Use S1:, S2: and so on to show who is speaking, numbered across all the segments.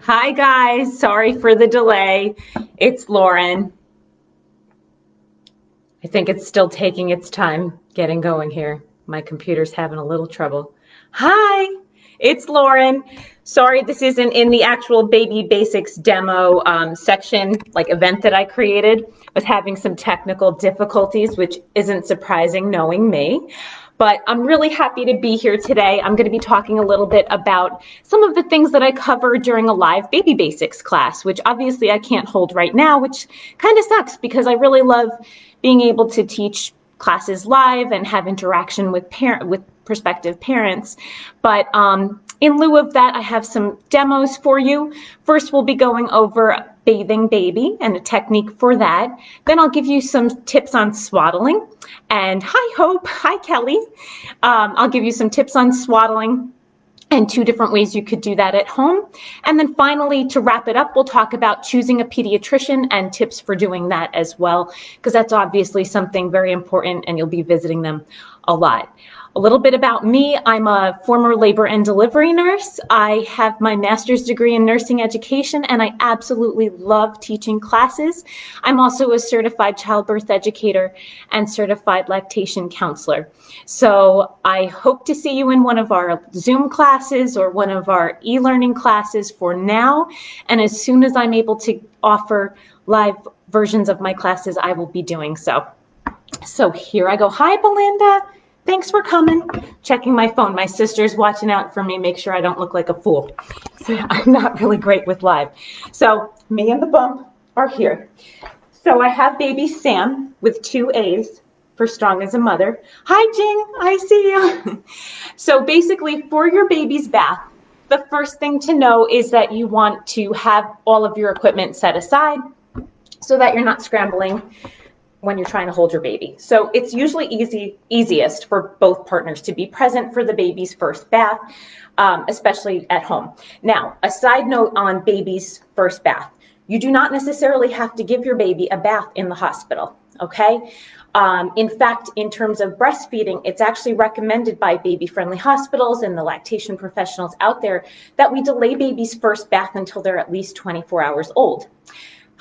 S1: Hi guys, sorry for the delay. It's Lauren. I think it's still taking its time getting going here. My computer's having a little trouble. Hi, it's Lauren. Sorry this isn't in the actual Baby Basics demo section, like event that I created. I was having some technical difficulties, which isn't surprising knowing me. But I'm really happy to be here today. I'm going to be talking a little bit about some of the things that I cover during a live Baby Basics class, which obviously I can't hold right now, which kind of sucks because I really love being able to teach classes live and have interaction with prospective parents. But in lieu of that, I have some demos for you. First, we'll be going over bathing baby and a technique for that. Then I'll give you some tips on swaddling. And hi, Hope. Hi, Kelly. I'll give you some tips on swaddling and 2 different ways you could do that at home. And then finally, to wrap it up, we'll talk about choosing a pediatrician and tips for doing that as well, because that's obviously something very important and you'll be visiting them a lot. A little bit about me. I'm a former labor and delivery nurse. I have my master's degree in nursing education, and I absolutely love teaching classes. I'm also a certified childbirth educator and certified lactation counselor. So I hope to see you in one of our Zoom classes or one of our e-learning classes for now. And as soon as I'm able to offer live versions of my classes, I will be doing so. So here I go. Hi, Belinda. Thanks for coming. Checking my phone. My sister's watching out for me, make sure I don't look like a fool. So I'm not really great with live. So me and the bump are here. So I have baby Sam with 2 A's for strong as a mother. Hi, Jing. I see you. So basically, for your baby's bath, the first thing to know is that you want to have all of your equipment set aside so that you're not scrambling when you're trying to hold your baby. So it's usually easiest for both partners to be present for the baby's first bath, especially at home. Now, a side note on baby's first bath. You do not necessarily have to give your baby a bath in the hospital, okay? In fact, in terms of breastfeeding, it's actually recommended by baby-friendly hospitals and the lactation professionals out there that we delay baby's first bath until they're at least 24 hours old.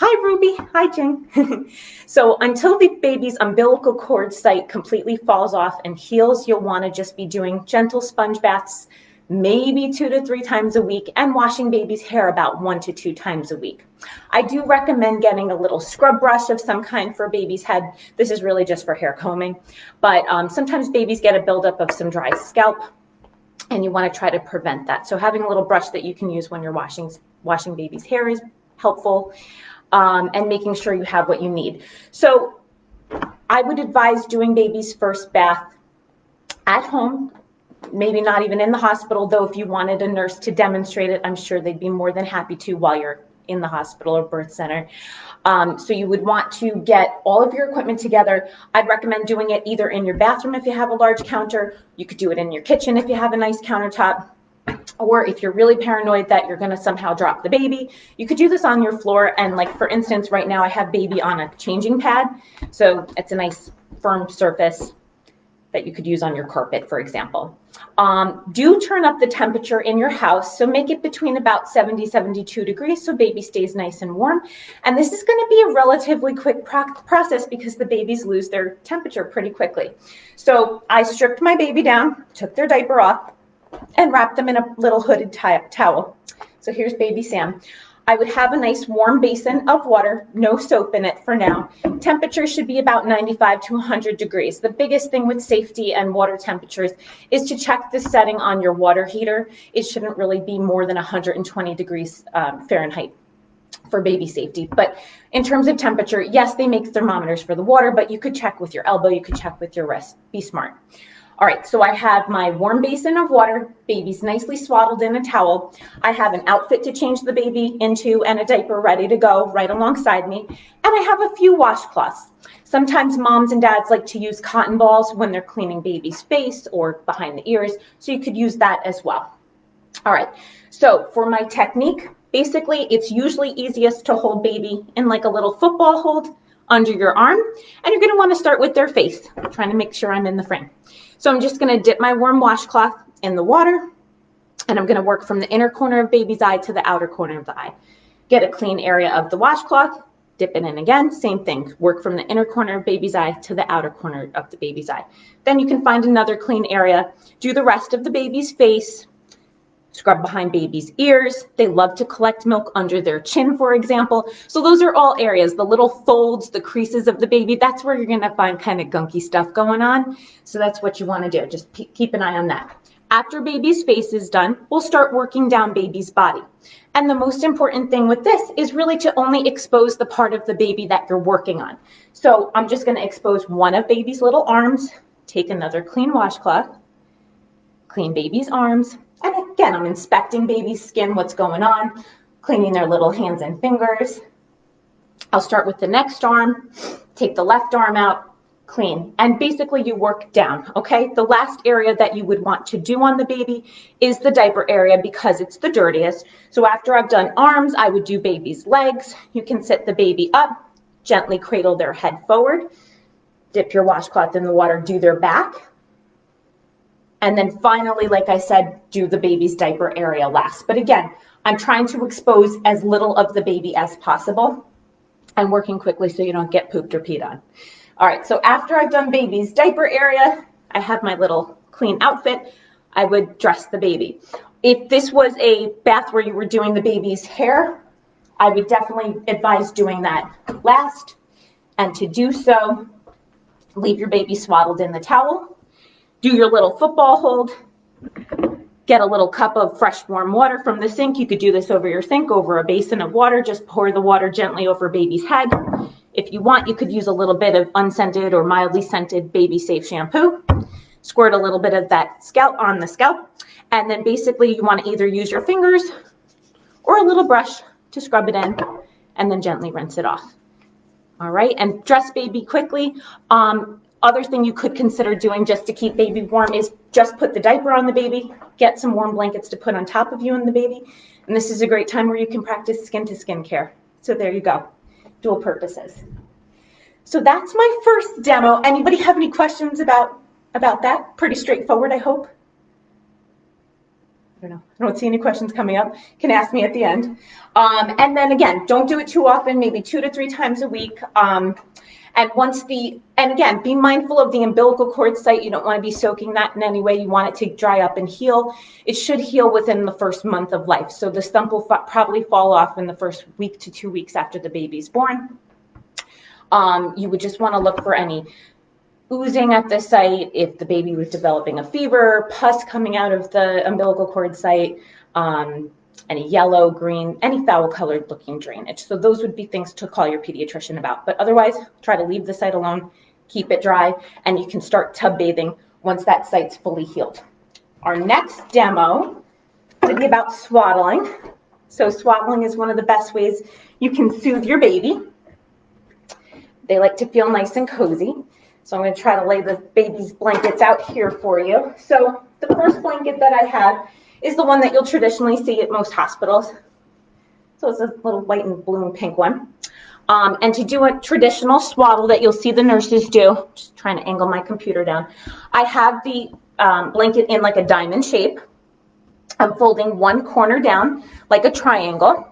S1: Hi, Ruby. Hi, Jing. So until the baby's umbilical cord site completely falls off and heals, you'll want to just be doing gentle sponge baths, maybe 2 to 3 times a week, and washing baby's hair about 1 to 2 times a week. I do recommend getting a little scrub brush of some kind for baby's head. This is really just for hair combing, but sometimes babies get a buildup of some dry scalp, and you want to try to prevent that. So having a little brush that you can use when you're washing baby's hair is helpful. And making sure you have what you need. So I would advise doing baby's first bath at home, maybe not even in the hospital, though if you wanted a nurse to demonstrate it, I'm sure they'd be more than happy to while you're in the hospital or birth center. So you would want to get all of your equipment together. I'd recommend doing it either in your bathroom if you have a large counter. You could do it in your kitchen if you have a nice countertop. Or if you're really paranoid that you're going to somehow drop the baby, you could do this on your floor. And like, for instance, right now I have baby on a changing pad. So it's a nice firm surface that you could use on your carpet, for example. Do turn up the temperature in your house. So make it between about 70, 72 degrees so baby stays nice and warm. And this is going to be a relatively quick process because the babies lose their temperature pretty quickly. So I stripped my baby down, took their diaper off, and wrap them in a little hooded towel. So here's baby Sam. I would have a nice warm basin of water, no soap in it for now. Temperature should be about 95 to 100 degrees. The biggest thing with safety and water temperatures is to check the setting on your water heater. It shouldn't really be more than 120 degrees Fahrenheit for baby safety. But in terms of temperature, yes, they make thermometers for the water, but you could check with your elbow, you could check with your wrist. Be smart. All right, so I have my warm basin of water, baby's nicely swaddled in a towel. I have an outfit to change the baby into and a diaper ready to go right alongside me. And I have a few washcloths. Sometimes moms and dads like to use cotton balls when they're cleaning baby's face or behind the ears, so you could use that as well. All right, so for my technique, basically it's usually easiest to hold baby in like a little football hold under your arm, and you're going to want to start with their face. I'm trying to make sure I'm in the frame. So I'm just going to dip my warm washcloth in the water, And I'm going to work from the inner corner of baby's eye to the outer corner of the eye. Get a clean area of the washcloth, dip it in again, same thing. Work from the inner corner of baby's eye to the outer corner of the baby's eye. Then you can find another clean area, do the rest of the baby's face, scrub behind baby's ears. They love to collect milk under their chin, for example. So those are all areas, the little folds, the creases of the baby, that's where you're going to find kind of gunky stuff going on. So that's what you want to do. Just keep an eye on that. After baby's face is done, we'll start working down baby's body. And the most important thing with this is really to only expose the part of the baby that you're working on. So I'm just going to expose one of baby's little arms, take another clean washcloth, clean baby's arms. And again, I'm inspecting baby's skin, what's going on, cleaning their little hands and fingers. I'll start with the next arm, take the left arm out, clean, and basically you work down, okay? The last area that you would want to do on the baby is the diaper area because it's the dirtiest. So after I've done arms, I would do baby's legs. You can sit the baby up, gently cradle their head forward, dip your washcloth in the water, do their back. And then finally, like I said, do the baby's diaper area last. But again, I'm trying to expose as little of the baby as possible. I'm working quickly so you don't get pooped or peed on. All right, so after I've done baby's diaper area, I have my little clean outfit, I would dress the baby. If this was a bath where you were doing the baby's hair, I would definitely advise doing that last. And to do so, leave your baby swaddled in the towel, do your little football hold, get a little cup of fresh warm water from the sink. You could do this over your sink, over a basin of water, just pour the water gently over baby's head. If you want, you could use a little bit of unscented or mildly scented baby safe shampoo. Squirt a little bit of that on the scalp. And then basically you want to either use your fingers or a little brush to scrub it in and then gently rinse it off. All right, and dress baby quickly. Other thing you could consider doing just to keep baby warm is just put the diaper on the baby, get some warm blankets to put on top of you and the baby. And this is a great time where you can practice skin to skin care. So there you go. Dual purposes. So that's my first demo. Anybody have any questions about that? Pretty straightforward, I hope. I don't know. I don't see any questions coming up. You can ask me at the end. And then again, don't do it too often, maybe 2 to 3 times a week. And again, be mindful of the umbilical cord site. You don't want to be soaking that in any way. You want it to dry up and heal. It should heal within the first month of life. So the stump will probably fall off in the first week to 2 weeks after the baby's born. You would just want to look for any oozing at the site, if the baby was developing a fever, pus coming out of the umbilical cord site, any yellow, green, any foul colored looking drainage. So those would be things to call your pediatrician about. But otherwise, try to leave the site alone, keep it dry, and you can start tub bathing once that site's fully healed. Our next demo is be about swaddling. So swaddling is one of the best ways you can soothe your baby. They like to feel nice and cozy. So I'm going to try to lay the baby's blankets out here for you. So the first blanket that I have is the one that you'll traditionally see at most hospitals. So it's a little white and blue and pink one. And to do a traditional swaddle that you'll see the nurses do, just trying to angle my computer down, I have the blanket in like a diamond shape. I'm folding one corner down like a triangle.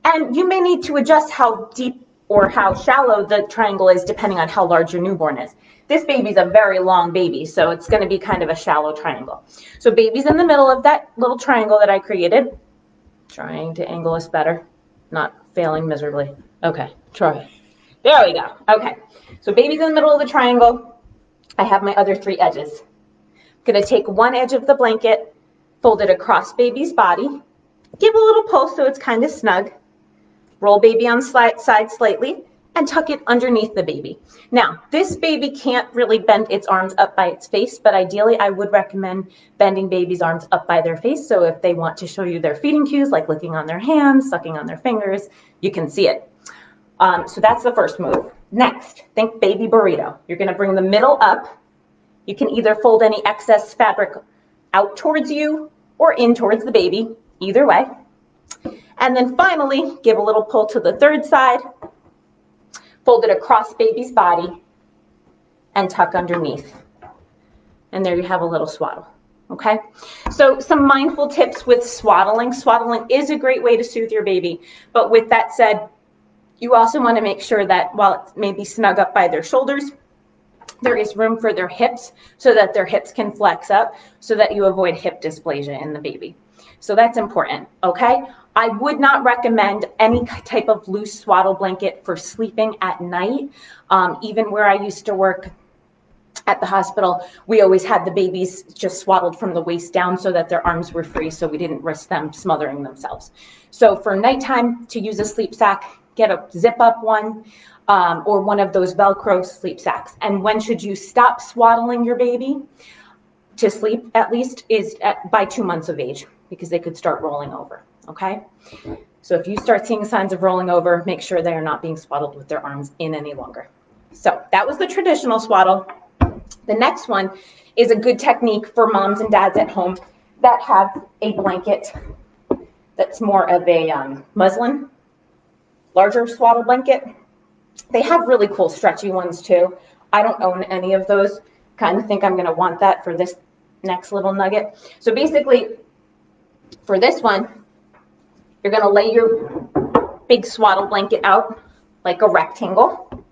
S1: And you may need to adjust how deep or how shallow the triangle is depending on how large your newborn is. This baby's a very long baby, so it's going to be kind of a shallow triangle. So baby's in the middle of that little triangle that I created. Trying to angle us better, not failing miserably. Okay, try. There we go. Okay, so baby's in the middle of the triangle. I have my other 3 edges. I'm going to take one edge of the blanket, fold it across baby's body, give a little pull so it's kind of snug, roll baby on the side slightly, and tuck it underneath the baby. Now, this baby can't really bend its arms up by its face, but ideally I would recommend bending baby's arms up by their face, so if they want to show you their feeding cues, like licking on their hands, sucking on their fingers, you can see it. So that's the first move. Next, think baby burrito. You're going to bring the middle up. You can either fold any excess fabric out towards you or in towards the baby, either way. And then finally, give a little pull to the third side, fold it across baby's body, and tuck underneath. And there you have a little swaddle. Okay, so some mindful tips with swaddling. Swaddling is a great way to soothe your baby, but with that said, you also want to make sure that while it may be snug up by their shoulders, there is room for their hips so that their hips can flex up so that you avoid hip dysplasia in the baby. So that's important, okay? I would not recommend any type of loose swaddle blanket for sleeping at night. Even where I used to work at the hospital, we always had the babies just swaddled from the waist down so that their arms were free so we didn't risk them smothering themselves. So for nighttime, to use a sleep sack, get a zip up one or one of those Velcro sleep sacks. And when should you stop swaddling your baby to sleep, at least, is by 2 months of age, because they could start rolling over, okay? So if you start seeing signs of rolling over, make sure they are not being swaddled with their arms in any longer. So that was the traditional swaddle. The next one is a good technique for moms and dads at home that have a blanket that's more of a muslin, larger swaddle blanket. They have really cool stretchy ones too. I don't own any of those. Kind of think I'm going to want that for this next little nugget. So basically, for this one, you're going to lay your big swaddle blanket out like a rectangle.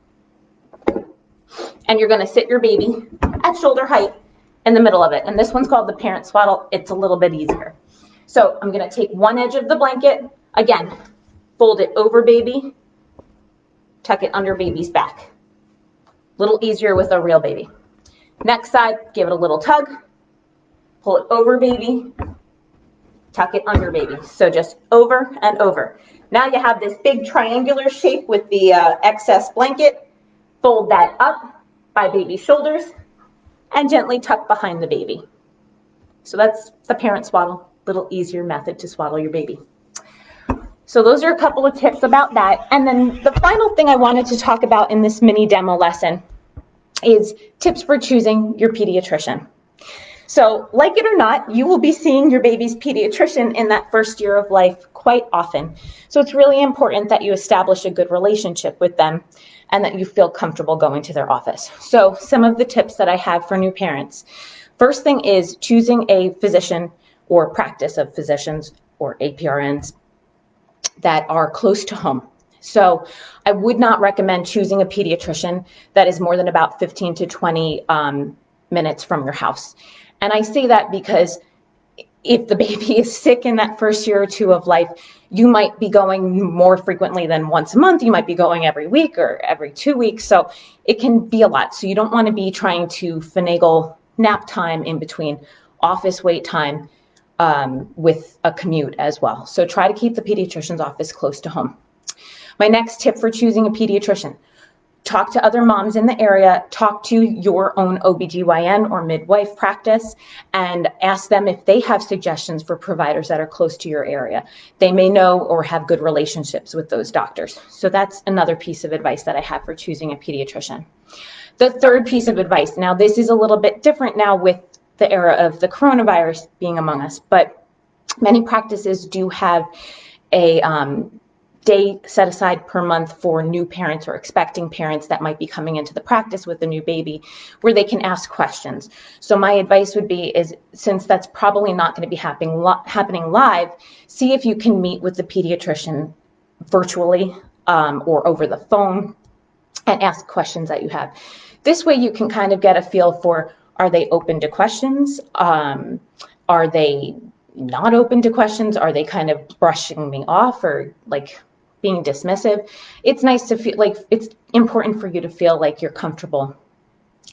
S1: And you're going to sit your baby at shoulder height in the middle of it. And this one's called the parent swaddle. It's a little bit easier. So I'm going to take one edge of the blanket. Again, fold it over baby. Tuck it under baby's back. A little easier with a real baby. Next side, give it a little tug. Pull it over baby. Tuck it under baby. So just over and over. Now you have this big triangular shape with the excess blanket. Fold that up by baby's shoulders and gently tuck behind the baby. So that's the parent swaddle, little easier method to swaddle your baby. So those are a couple of tips about that. And then the final thing I wanted to talk about in this mini demo lesson is tips for choosing your pediatrician. So like it or not, you will be seeing your baby's pediatrician in that first year of life quite often. So it's really important that you establish a good relationship with them and that you feel comfortable going to their office. So some of the tips that I have for new parents. First thing is choosing a physician or practice of physicians or APRNs that are close to home. So I would not recommend choosing a pediatrician that is more than about 15 to 20 minutes from your house. And I say that because if the baby is sick in that first year or two of life, you might be going more frequently than once a month. You might be going every week or every 2 weeks. So it can be a lot. So you don't want to be trying to finagle nap time in between office wait time with a commute as well. So try to keep the pediatrician's office close to home. My next tip for choosing a pediatrician: talk to other moms in the area, talk to your own OBGYN or midwife practice, and ask them if they have suggestions for providers that are close to your area. They may know or have good relationships with those doctors. So that's another piece of advice that I have for choosing a pediatrician. The third piece of advice, now this is a little bit different now with the era of the coronavirus being among us, but many practices do have a day set aside per month for new parents or expecting parents that might be coming into the practice with a new baby, where they can ask questions. So my advice would be is, since that's probably not going to be happening live, see if you can meet with the pediatrician virtually or over the phone and ask questions that you have. This way you can kind of get a feel for, are they open to questions? Are they not open to questions? Are they kind of brushing me off or like being dismissive? It's nice to feel like, it's important for you to feel like you're comfortable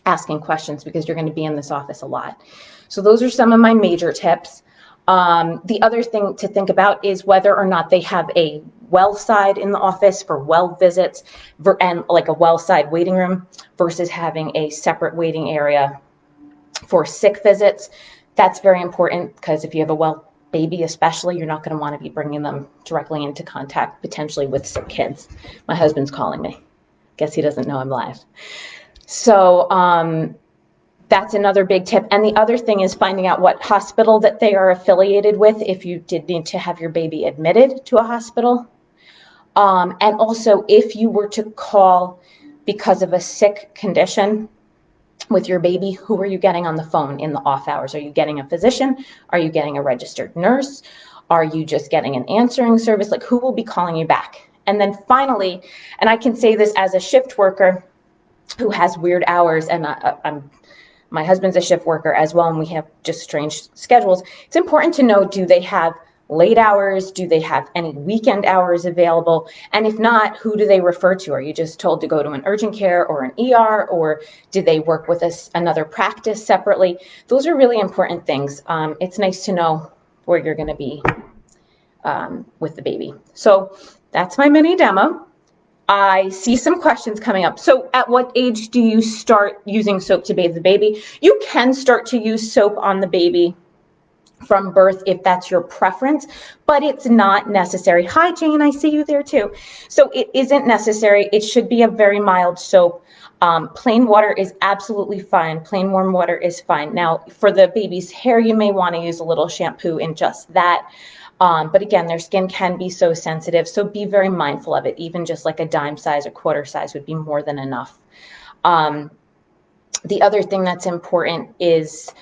S1: asking questions because you're going to be in this office a lot. So those are some of my major tips. The other thing to think about is whether or not they have a well side in the office for well visits and like a well side waiting room versus having a separate waiting area for sick visits. That's very important because if you have a well baby especially, you're not going to want to be bringing them directly into contact potentially with sick kids. My husband's calling me. Guess he doesn't know I'm live. So that's another big tip. And the other thing is finding out what hospital that they are affiliated with if you did need to have your baby admitted to a hospital. And also if you were to call because of a sick condition, with your baby, who are you getting on the phone in the off hours? Are you getting a physician? Are you getting a registered nurse? Are you just getting an answering service? Like, who will be calling you back? And then finally, and I can say this as a shift worker who has weird hours, and my husband's a shift worker as well, and we have just strange schedules. It's important to know, do they have late hours? Do they have any weekend hours available? And if not, who do they refer to? Are you just told to go to an urgent care or an ER, or do they work with another practice separately? Those are really important things. It's nice to know where you're going to be with the baby. So that's my mini demo. I see some questions coming up. So at what age do you start using soap to bathe the baby? You can start to use soap on the baby from birth if that's your preference, but it's not necessary. Hi, Jane, I see you there too. So it isn't necessary. It should be a very mild soap. Plain water is absolutely fine. Plain warm water is fine. Now, for the baby's hair, you may want to use a little shampoo in just that. But again, their skin can be so sensitive, so be very mindful of it. Even just like a dime size or quarter size would be more than enough. The other thing that's important is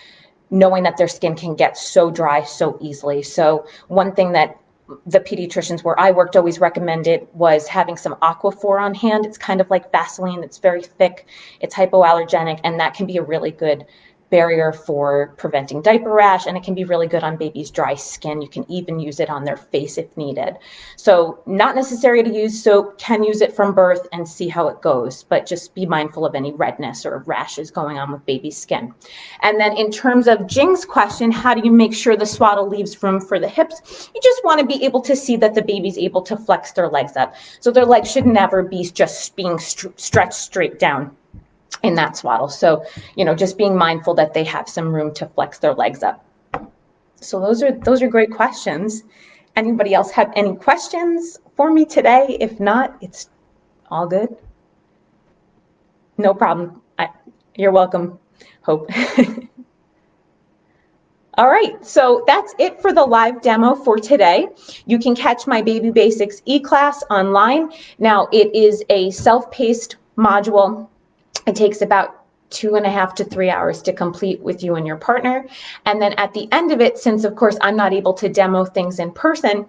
S1: knowing that their skin can get so dry so easily. So one thing that the pediatricians where I worked always recommended was having some Aquaphor on hand. It's kind of like Vaseline. It's very thick. It's hypoallergenic, and that can be a really good barrier for preventing diaper rash, and it can be really good on baby's dry skin. You can even use it on their face if needed. So not necessary to use soap, can use it from birth and see how it goes, but just be mindful of any redness or rashes going on with baby's skin. And then in terms of Jing's question, how do you make sure the swaddle leaves room for the hips? You just want to be able to see that the baby's able to flex their legs up. So their legs should never be just being stretched straight down in that swaddle. So, just being mindful that they have some room to flex their legs up. So those are great questions. Anybody else have any questions for me today? If not, it's all good. No problem. You're welcome, Hope. All right, so that's it for the live demo for today. You can catch my Baby Basics e-class online. Now, it is a self-paced module. It takes about 2.5 to 3 hours to complete with you and your partner. And then at the end of it, since of course I'm not able to demo things in person,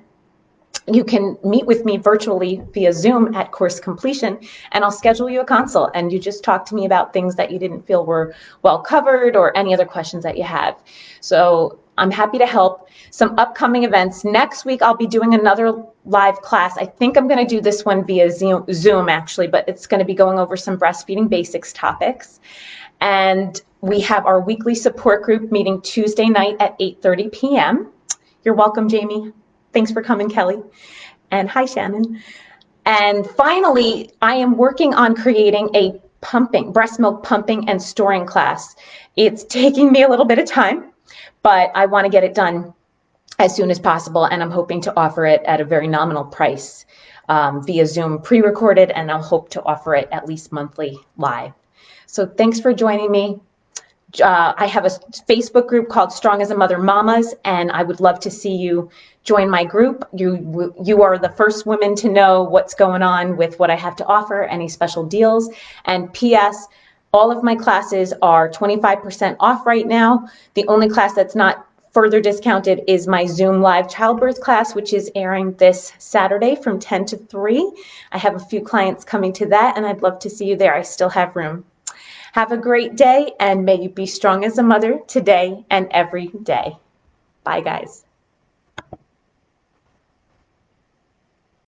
S1: you can meet with me virtually via Zoom at course completion, and I'll schedule you a consult, and you just talk to me about things that you didn't feel were well covered or any other questions that you have. So I'm happy to help. Some upcoming events. Next week, I'll be doing another live class. I think I'm going to do this one via Zoom actually, but it's going to be going over some breastfeeding basics topics. And we have our weekly support group meeting Tuesday night at 8:30 p.m. You're welcome, Jamie. Thanks for coming, Kelly. And hi, Shannon. And finally, I am working on creating a breast milk pumping and storing class. It's taking me a little bit of time, but I want to get it done as soon as possible, and I'm hoping to offer it at a very nominal price via Zoom pre-recorded, and I'll hope to offer it at least monthly live. So thanks for joining me. I have a Facebook group called Strong as a Mother Mamas, and I would love to see you join my group. You are the first women to know what's going on with what I have to offer, any special deals. And P.S., all of my classes are 25% off right now. The only class that's not further discounted is my Zoom live childbirth class, which is airing this Saturday from 10 to 3. I have a few clients coming to that, and I'd love to see you there. I still have room. Have a great day, and may you be strong as a mother today and every day. Bye, guys.